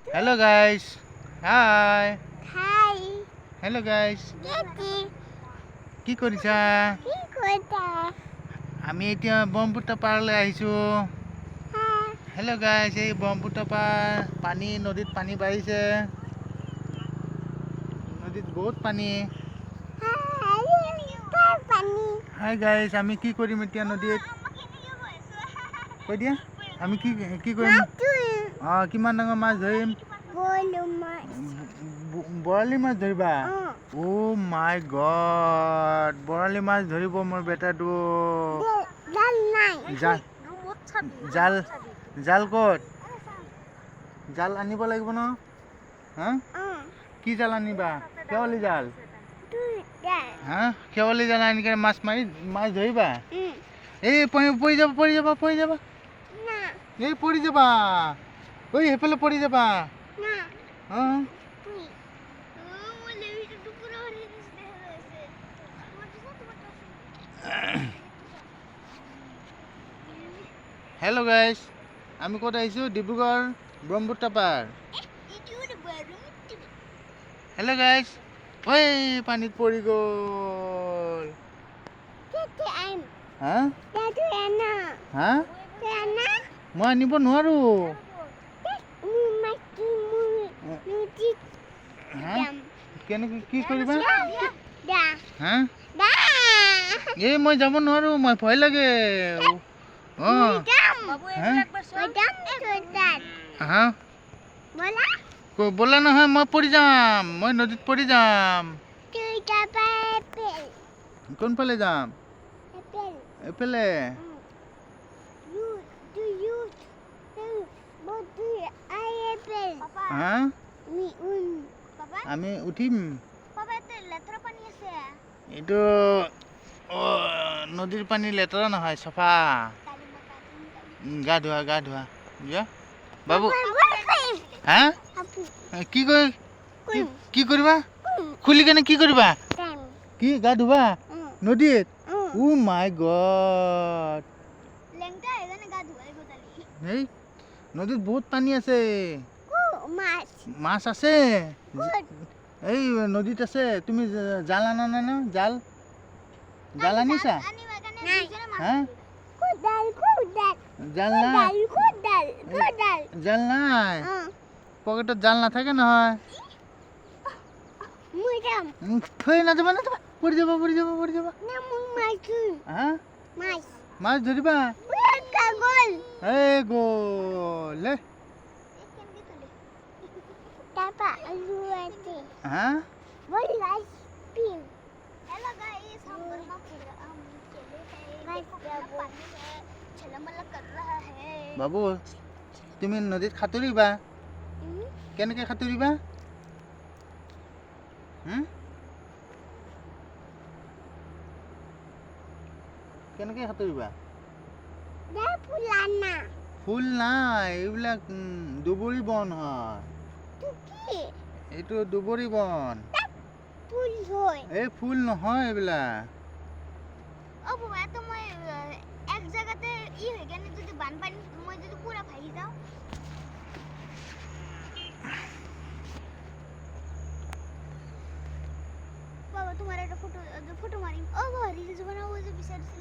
Hello guys. Hi. Hi. Hello guys. Daddy. কি কৰিছা? কি কৰিছা? আমি এতিয়া ব্ৰহ্মপুত্ৰ পাৰলৈ আহিছো। হেল্ল' গাইজ, এই ব্ৰহ্মপুত্ৰ পাৰ পানী নদীত পানী বাঢ়িছে। নদীত বহুত পানী। হাই গাইজ, আমি কি কৰিম এতিয়া নদীত? কৈ দিয়া, আমি কি কৰিম? কিমান ডাঙৰ মাছ ধৰিম? বৰালি মাছ ধৰিবা? অ' মাই গড, বৰালি মাছ ধৰিব মোৰ বেটাটো। জাল ক'ত? জাল আনিব লাগিব ন? হা? কি জাল আনিবা? শেৱালি জাল? হা? শেৱালি জাল আনি কিনে মাছ ধৰিবা? এই পৰি যাবা। এই পৰি যাবা। ঐ সেইফালে পৰি যাবা। হেল্ল' গাইজ, আমি ক'ত আহিছোঁ? ডিব্ৰুগড় ব্ৰহ্মপুত্ৰ পাৰ। হেল্ল' গাইজ, ঐ পানীত পৰি গ'ল। হা? মই আনিব নোৱাৰো। কেনেকে কি কৰিবা? হা? এই মই যাব নোৱাৰো, মই ভয় লাগে। ব'লা নহয়, মই পৰি যাম। মই নদীত পৰি যাম। কোনফালে যাম? এইফালে। আমি উঠিম। এইটো নদীৰ পানী লেতেৰা নহয়, চফা। গা ধোৱা বাবু। হা? কি কৰিবা? খুলি কেনে কি কৰিবা? কি গা ধোবা নদীত? ও মাই গড, এই নদীত বহুত পানী আছে। মাছ আছে, এই নদীত আছে। তুমি জাল আনা নাই ন? জাল আনিছা? হা? জাল নাই? পকেটত জাল নাথাকে নহয়। থৈ নাযাবা, পৰি যাবা। হা? মাছ ধৰিবা? গ'ল। হা? বাবু, তুমি নদীত সাঁতুৰিবা? কেনেকে সাঁতুৰিবা? কেনেকে সাঁতুৰিবা? ফুল নাই, এইবিলাক দুবৰি বন হয়। এইটো দুবৰি বন। এই ফুল নহয় এইবিলাক। তোমাৰ একটা ফটো মাৰিম। ও ৰিলস বানাবো যে বিচাৰছিলাম।